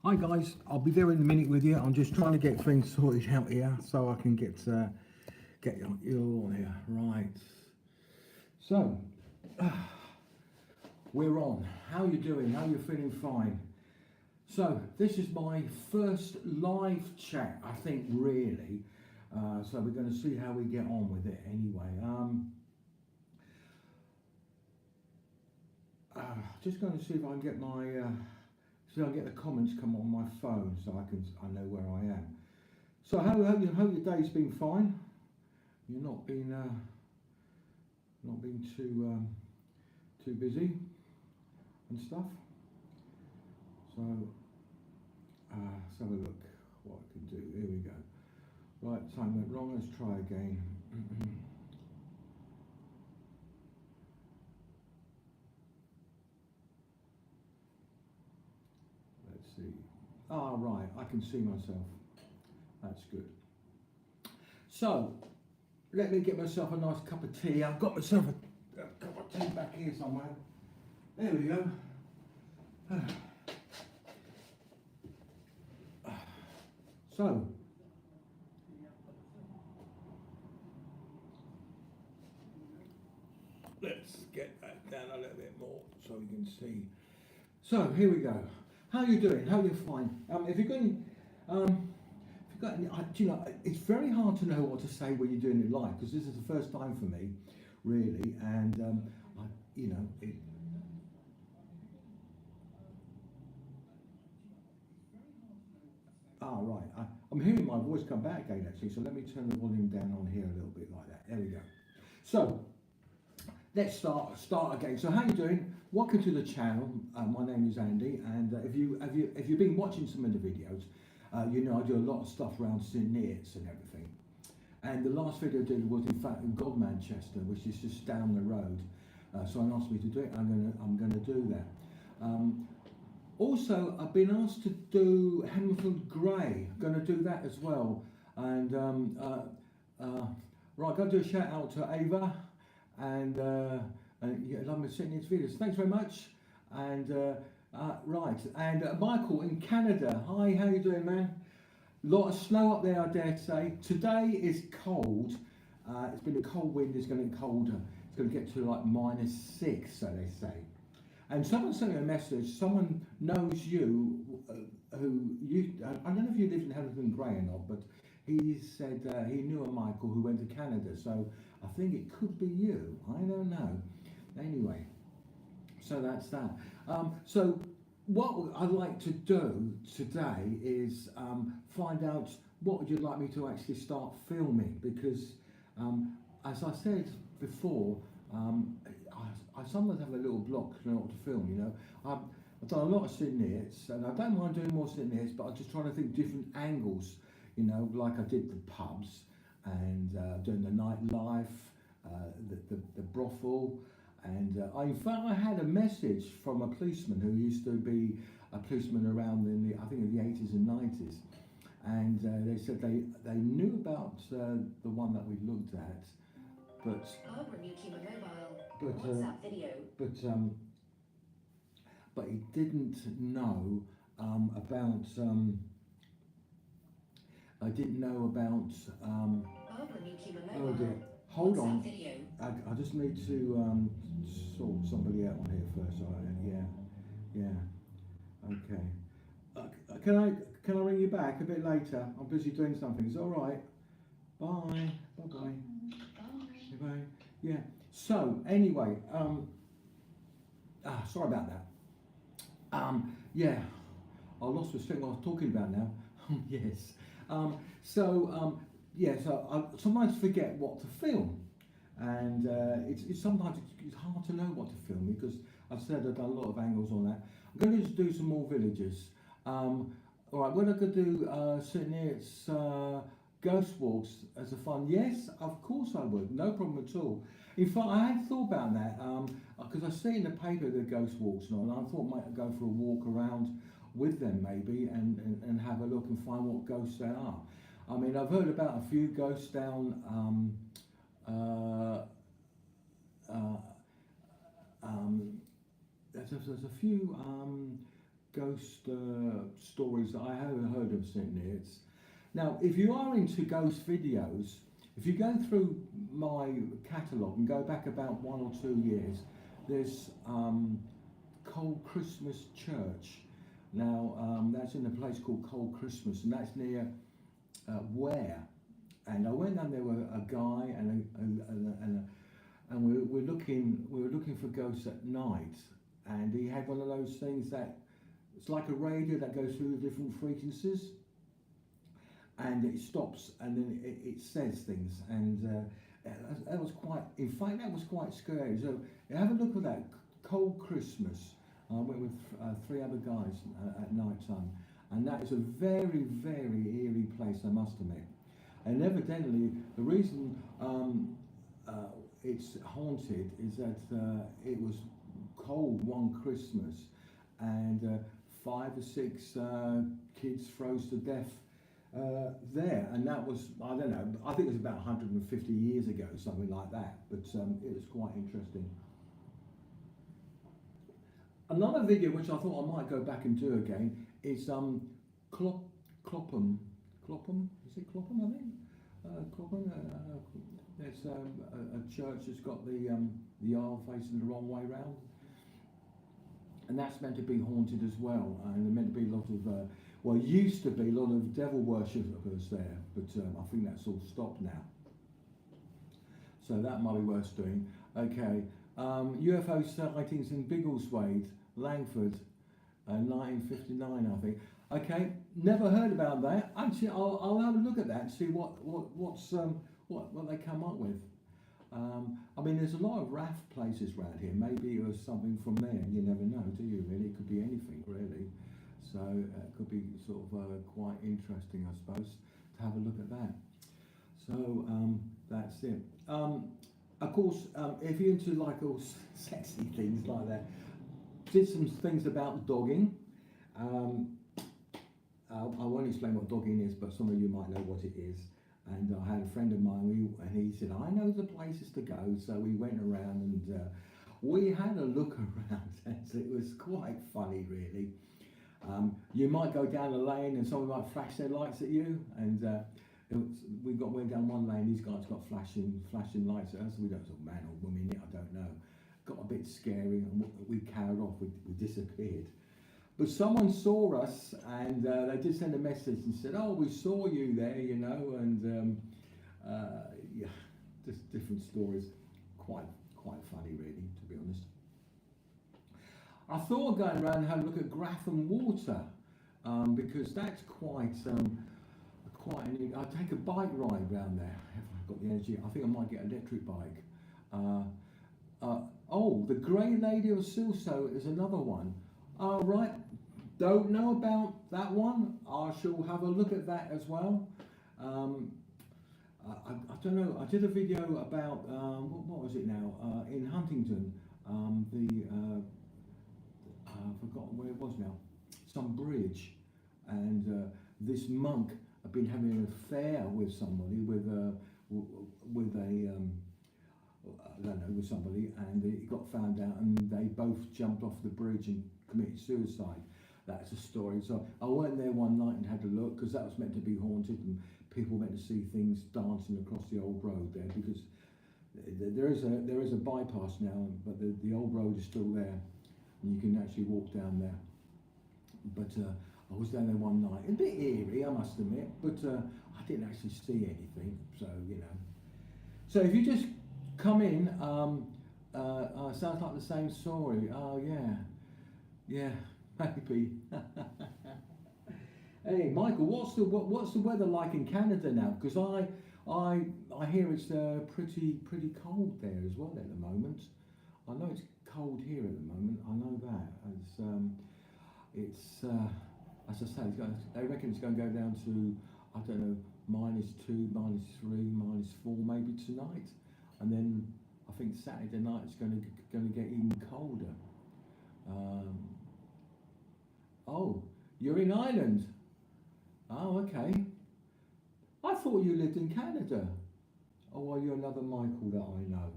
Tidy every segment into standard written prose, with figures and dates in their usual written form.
Hi guys, I'll be there in a minute with you. I'm just trying to get things sorted out here so I can get you on here. Right. So we're on. How you doing? How you feeling? Fine. So this is my first live chat, I think, really. So we're going to see how we get on with it anyway. Just going to see if I can get my so I get the comments come on my phone so I know where I am. So how your day's been? Fine. You're not been too busy and stuff. So let's have a look what I can do. Here we go. Right, time went wrong. Let's try again. Let's see. Ah, right, I can see myself. That's good. So, let me get myself a nice cup of tea. I've got myself a cup of tea back here somewhere. There we go. So, let's get that down a little bit more so we can see. So, here we go. How you doing? How you fine? If you're going, do you know, it's very hard to know what to say when you're doing it live because this is the first time for me, really, and it. Right. I'm hearing my voice come back again actually, so let me turn the volume down on here a little bit like that. There we go. So let's start again. So how you doing? Welcome to the channel. My name is Andy, and if you've been watching some of the videos, you know I do a lot of stuff around St Neots and everything. And the last video I did was in fact in Godmanchester, which is just down the road. So I asked me to do it. I'm gonna do that. Also, I've been asked to do Hemfield Grey. I'm going to do that as well. And right, going to do a shout out to Ava and yeah, love me sitting in his videos. Thanks very much. And right, and Michael in Canada. Hi, how you doing, man? Lot of snow up there, I dare say. Today is cold. It's been a cold wind. It's going to get colder. It's going to get to like -6, so they say. And someone sent me a message, someone knows you, I don't know if you live in Hemfield Grey or not, but he said he knew a Michael who went to Canada, so I think it could be you, I don't know. Anyway, so that's that. So what I'd like to do today is find out what would you like me to actually start filming, because as I said before, I sometimes have a little block to know what to film, you know. I've done a lot of St Neots, and I don't mind doing more St Neots, but I'm just trying to think different angles, you know, like I did the pubs, and doing the nightlife, the brothel, and in fact I had a message from a policeman who used to be a policeman around in I think in the 80s and 90s, and they said they knew about the one that we looked at, but he didn't know about I didn't know about oh dear, hold on, I just need to sort somebody out on here first. Yeah, okay. Can I ring you back a bit later? I'm busy doing something. Is it all right? Bye. Bye. Bye. Yeah. So anyway, sorry about that. Yeah, I lost the thing I was talking about now. Yes. Yeah. So I sometimes forget what to film, and it's sometimes it's hard to know what to film because I've said I've done a lot of angles on that. I'm going to do some more villages. All right. When I could do St Neots ghost walks as a fun, yes, of course I would, no problem at all. In fact, I had thought about that because I see in the paper the ghost walks and I thought I might go for a walk around with them maybe and have a look and find what ghosts there are. I mean, I've heard about a few ghosts down there's a few ghost stories that I have heard of St Neots. Now, if you are into ghost videos, if you go through my catalogue and go back about 1 or 2 years, there's Cold Christmas Church. Now, that's in a place called Cold Christmas, and that's near Ware. And I went down there with a guy and we were looking for ghosts at night, and he had one of those things that it's like a radio that goes through the different frequencies, and it stops and then it says things, and that was quite. In fact, that was quite scary. So have a look at that Cold Christmas. I went with 3 other guys at night time, and that is a very, very eerie place, I must admit. And evidently, the reason it's haunted is that it was cold one Christmas, and 5 or 6 kids froze to death there, and that was, I don't know, I think it was about 150 years ago, something like that, but it was quite interesting. Another video which I thought I might go back and do again is Clopham, is it Clopham, I think? Clopham, there's a church that's got the aisle facing the wrong way round, and that's meant to be haunted as well, and there meant to be a lot of, well, used to be a lot of devil worshippers there, but I think that's all stopped now. So that might be worth doing. Okay, UFO sightings in Biggleswade, Langford, 1959, I think. Okay, never heard about that. Actually, I'll have a look at that and see what they come up with. I mean, there's a lot of RAF places around here. Maybe it was something from there. You never know, do you? Really, it could be anything, really. So it could be sort of quite interesting, I suppose, to have a look at that. So that's it. Of course, if you're into like all sexy things like that, did some things about dogging. I won't explain what dogging is, but some of you might know what it is. And I had a friend of mine, and he said, I know the places to go. So we went around and we had a look around, and it was quite funny, really. You might go down a lane and someone might flash their lights at you, and we went down one lane, these guys got flashing lights at us. We don't know, man or woman, I don't know. Got a bit scary, and we carried off, we disappeared. But someone saw us, and they did send a message and said, oh, we saw you there, you know, and yeah, just different stories. Quite funny, really, to be honest. I thought of going around and have a look at Gratham Water, because that's quite an, I'd take a bike ride round there if I've got the energy. I think I might get an electric bike. Oh, the Grey Lady of Silsoe is another one. Right, don't know about that one. I shall have a look at that as well. I don't know, I did a video about, what was it now, in Huntington, I've forgotten where it was now, some bridge, and this monk had been having an affair with somebody, with a I don't know, with somebody, and it got found out, and they both jumped off the bridge and committed suicide. That's a story. So I went there one night and had a look, because that was meant to be haunted, and people went to see things dancing across the old road there, because there is a bypass now, but the old road is still there, and you can actually walk down there. But I was down there one night, a bit eerie, I must admit, but I didn't actually see anything, so you know. So if you just come in, sounds like the same story. Oh yeah, maybe. Hey Michael, what's the weather like in Canada now? Because I hear it's pretty cold there as well at the moment. I know it's cold here at the moment. I know that. It's as I say, they reckon it's going to go down to, I don't know, -2, -3, -4 maybe tonight, and then I think Saturday night it's going to get even colder. Oh, you're in Ireland. Oh, okay. I thought you lived in Canada. Oh, are you another Michael that I know?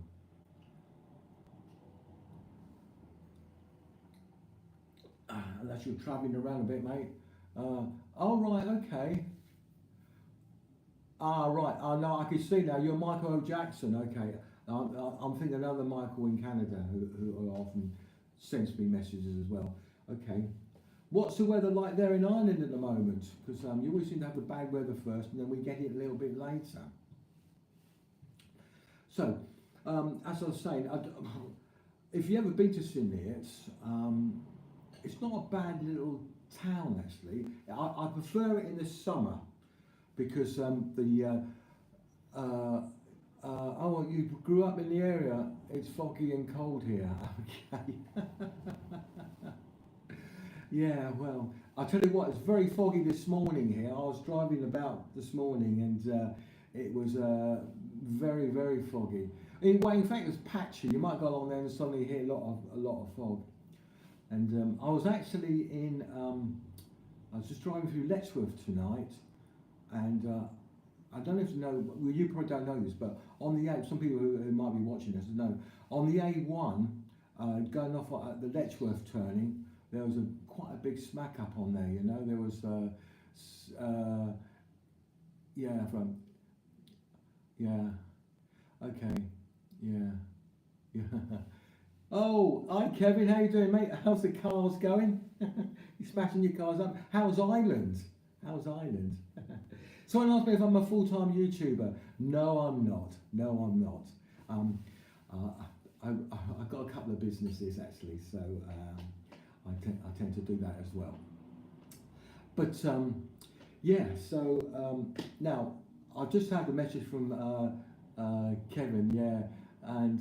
unless you're travelling around a bit, mate. Oh, right, okay. Ah, right. No, I can see now. You're Michael O. Jackson. Okay. I'm thinking another Michael in Canada who often sends me messages as well. Okay. What's the weather like there in Ireland at the moment? Because you always seem to have the bad weather first, and then we get it a little bit later. So, as I was saying, if you ever been to Sydney, it's not a bad little town actually. I prefer it in the summer because oh, you grew up in the area. It's foggy and cold here. Okay. Yeah, well, I'll tell you what, it's very foggy this morning here. I was driving about this morning and it was very, very foggy. Well, in fact, it was patchy. You might go along there and suddenly hit a lot of fog. And I was actually I was just driving through Letchworth tonight, and I don't know if you know, well, you probably don't know this, but on the A, some people who might be watching this know, on the A1, going off at the Letchworth turning, there was quite a big smack up on there, you know, there was, okay, yeah. Oh, hi Kevin, how you doing, mate? How's the cars going? You smashing your cars up? How's Ireland? Someone asked me if I'm a full-time YouTuber. No, I'm not. I've got a couple of businesses actually, so I tend to do that as well. But yeah, so now I just had a message from Kevin, yeah, and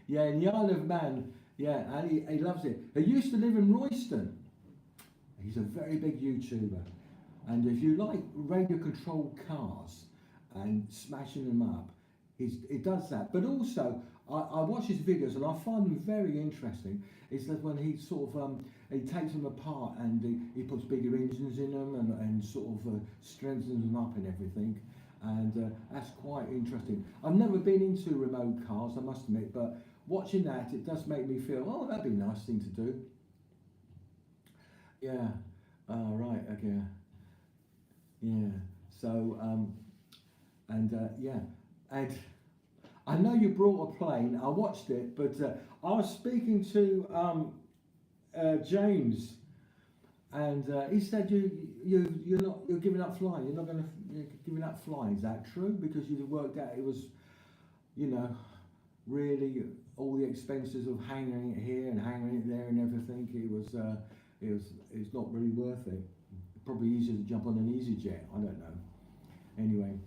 yeah, in the Isle of Man, yeah, and he loves it. He used to live in Royston. He's a very big YouTuber, and if you like radio-controlled cars and smashing them up, he does that. But also, I watch his videos and I find them very interesting. Is that when he sort of he takes them apart and he puts bigger engines in them and sort of strengthens them up and everything. And that's quite interesting. I've never been into remote cars, I must admit, but watching that, it does make me feel, oh, that'd be a nice thing to do. Yeah, right, okay. Yeah, so, yeah, and I know you brought a plane, I watched it, but I was speaking to James, and he said you're giving up flying. You're giving up flying. Is that true? Because you worked out it was, you know, really all the expenses of hanging it here and hanging it there and everything. It's not really worth it. Probably easier to jump on an EasyJet. I don't know. Anyway,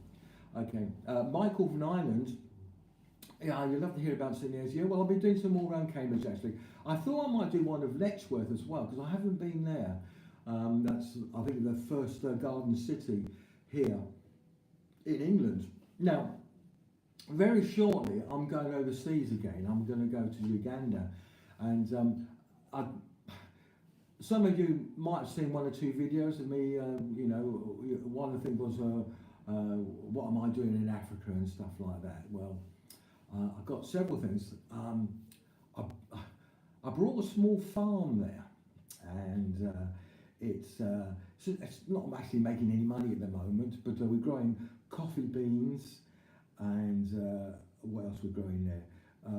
okay. Michael from Ireland. Yeah, you'd love to hear about St. Airs. Yeah, well, I'll be doing some more around Cambridge actually. I thought I might do one of Letchworth as well because I haven't been there. That's, I think, the first garden city here in England. Now, very shortly, I'm going overseas again. I'm going to go to Uganda, and some of you might have seen one or two videos of me. You know, one of the things was, what am I doing in Africa and stuff like that. Well, I've got several things. I brought a small farm there, and it's not actually making any money at the moment, but we're growing coffee beans, and what else we're growing there?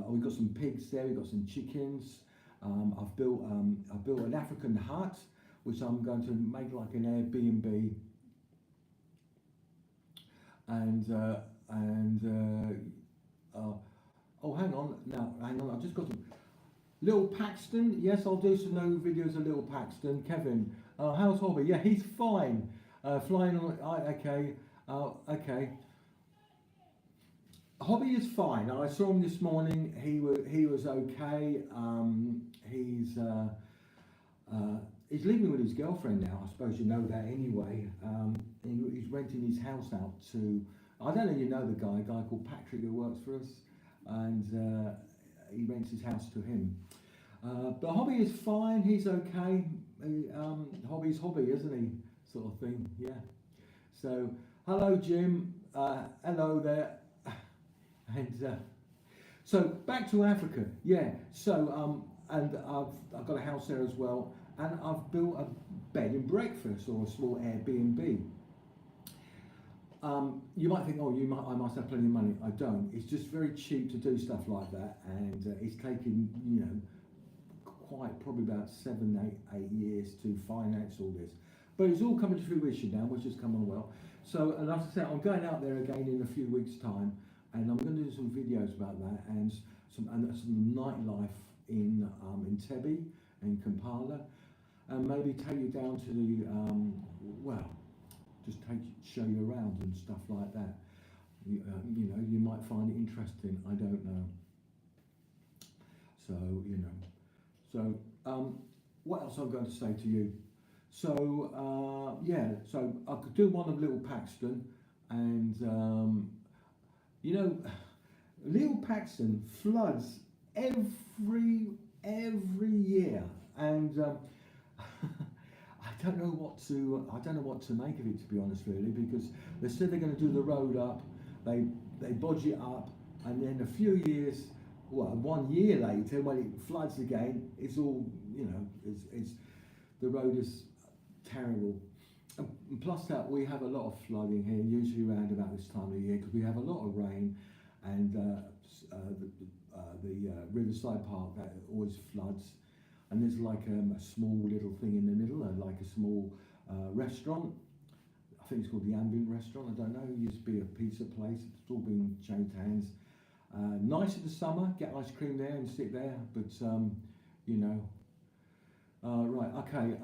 We've got some pigs there, we've got some chickens. I've built an African hut, which I'm going to make like an Airbnb, oh, hang on, I've just got some. Little Paxton, yes, I'll do some new videos of Little Paxton. Kevin, how's Hobby? Yeah, he's fine. Flying on, okay, okay. Hobby is fine. I saw him this morning. He was okay. He's living with his girlfriend now. I suppose you know that anyway. He's renting his house out to, I don't know if you know the guy, a guy called Patrick who works for us, and he rents his house to him. But Hobby is fine, he's okay. Hobby's Hobby, isn't he? Sort of thing, yeah. So, hello Jim, hello there. And so, back to Africa, yeah. So, and I've got a house there as well, and I've built a bed and breakfast or a small Airbnb. You might think, oh, I must have plenty of money. I don't. It's just very cheap to do stuff like that, and it's taken, quite probably about 8 years to finance all this. But it's all coming to fruition now, which has come on well. So, and as I said, I'm going out there again in a few weeks' time, and I'm going to do some videos about that and some nightlife in Tebby and Kampala, and maybe take you down to the just show you around and stuff like that. You might find it interesting. I don't know. So what else I'm going to say to you? So so I could do one of Little Paxton, and Little Paxton floods every year, and I don't know what to make of it, to be honest, really, because they said they're going to do the road up, they bodge it up, and then a few years, 1 year later, when it floods again, it's all it's the road is terrible. And plus that, we have a lot of flooding here, usually around about this time of year, because we have a lot of rain, and the Riverside Park, that always floods, and there's like a small little thing in the middle, like a small restaurant. I think it's called the Ambient Restaurant. I don't know. It used to be a pizza place. It's all been changed hands. Nice in the summer, get ice cream there and sit there, but right, okay,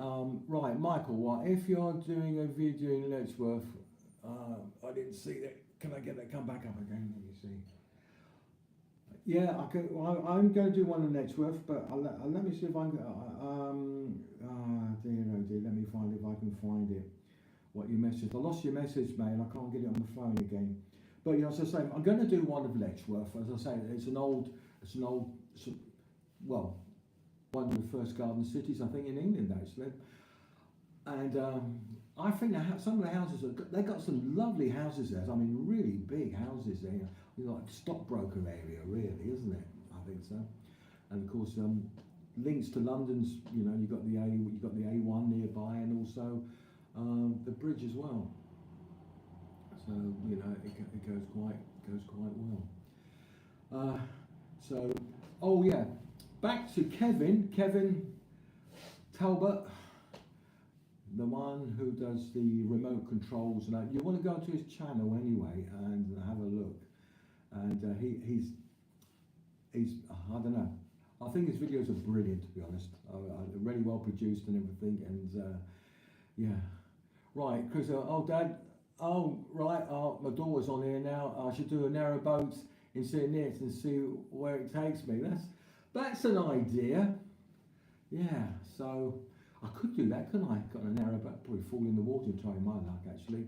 right, Michael, what if you're doing a video in Letchworth? I didn't see that. Can I get that come back up again? Let me see. Yeah, I can. Well, I'm going to do one in Letchworth, but let me see if I can. Dear, oh dear, let me find if I can find it. What you messaged? I lost your message, mate. I can't get it on the phone again. But as I say, I'm going to do one of Letchworth. As I say, it's an old, one of the first garden cities, I think, in England, actually. And I think some of the houses, they've got some lovely houses there. I mean, really big houses there. Like stockbroker area, really, isn't it? I think so. And of course, links to London's. You've got the A1 nearby, and also the bridge as well. So it goes quite well. Oh yeah, back to Kevin Talbot, the one who does the remote controls. And you want to go to his channel anyway and have a look. And he's I don't know. I think his videos are brilliant, to be honest. Really well produced and everything. And yeah, right, Chris. Oh, Dad. Oh, right. Oh, my daughter's on here now. I should do a narrow boat in St. Neots and see where it takes me. That's an idea. Yeah. So I could do that, couldn't I? Got a narrow boat, probably fall in the water and try my luck. Actually,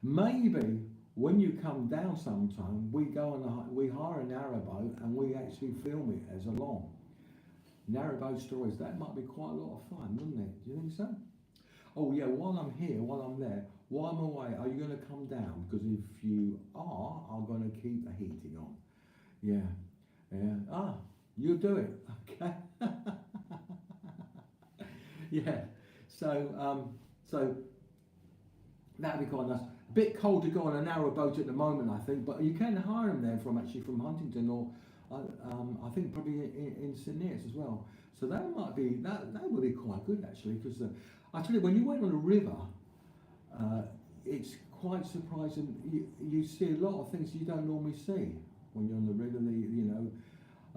maybe when you come down sometime, we hire a narrow boat and we actually film it as a long narrow boat stories. That might be quite a lot of fun, wouldn't it? Do you think so? Oh yeah, while I'm here, while I'm there, while I'm away, are you going to come down? Because if you are, I'm going to keep the heating on. Yeah. You do it. Okay. Yeah. So that'd be quite nice. A bit cold to go on a narrow boat at the moment, I think, but you can hire them there from Huntington, or I think probably in St. Neots as well. So that would be quite good, actually, because I tell you, when you went on a river, it's quite surprising. You see a lot of things you don't normally see when you're on the river.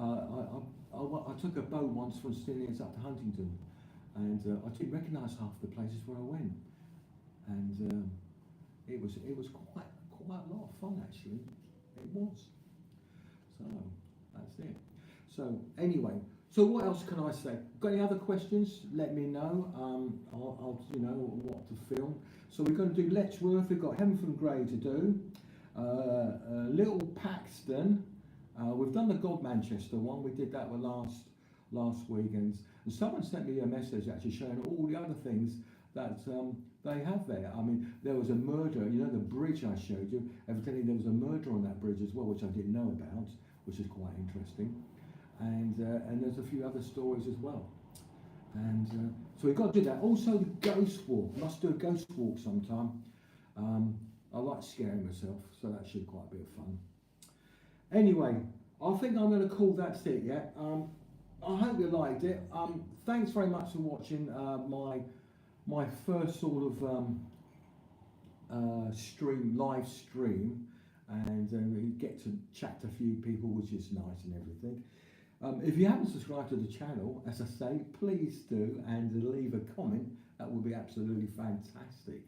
I took a boat once from St. Neots up to Huntington, and I didn't recognise half the places where I went, and it was quite a lot of fun, actually. It was. So that's it. So anyway. So what else can I say? Got any other questions? Let me know. I'll what to film. So we're going to do Letchworth. We've got Heaven from Grey to do. Little Paxton. We've done the God Manchester one. We did that last week, and someone sent me a message actually showing all the other things that they have there. I mean, there was a murder. The bridge I showed you. Evidently, there was a murder on that bridge as well, which I didn't know about, which is quite interesting. and there's a few other stories as well. And so we've got to do that. Also, the ghost walk. Must do a ghost walk sometime. I like scaring myself, so that should be quite a bit of fun. Anyway, I think I'm going to call that it. Yeah. I hope you liked it. Thanks very much for watching my first sort of live stream, and we get to chat to a few people, which is nice and everything. If you haven't subscribed to the channel, as I say, please do, and leave a comment. That would be absolutely fantastic.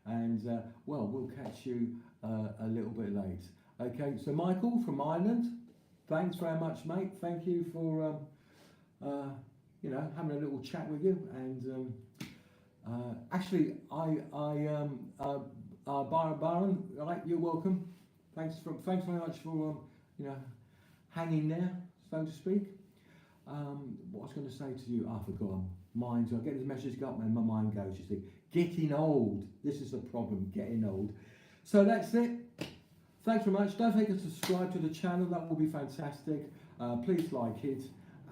And well, we'll catch you a little bit late. Okay, so Michael from Ireland, thanks very much, mate. Thank you for you know, having a little chat with you. And actually, Byron, right, you're welcome. Thanks very much for you know, hanging there, so to speak. What I was going to say to you, I forgot. I get this message up and my mind goes, you see, getting old. This is a problem, getting old. So that's it. Thanks very much. Don't forget to subscribe to the channel. That will be fantastic. Please like it,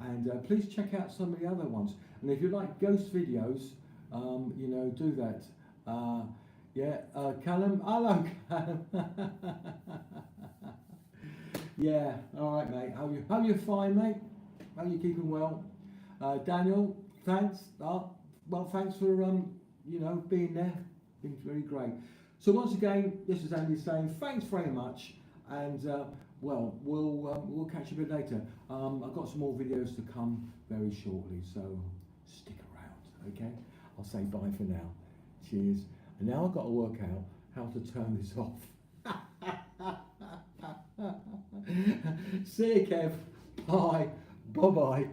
and please check out some of the other ones. And if you like ghost videos, you know, do that. Yeah, Callum. Hello, Callum. Yeah. All right, mate. How you fine, mate? How you keeping well? Daniel, thanks. Well, thanks for you know, being there. Been very great. So once again, this is Andy saying thanks very much, and well, we'll catch you a bit later. I've got some more videos to come very shortly, so stick around. Okay, I'll say bye for now. Cheers. And now I've got to work out how to turn this off. See you, Kev. Bye. Bye-bye.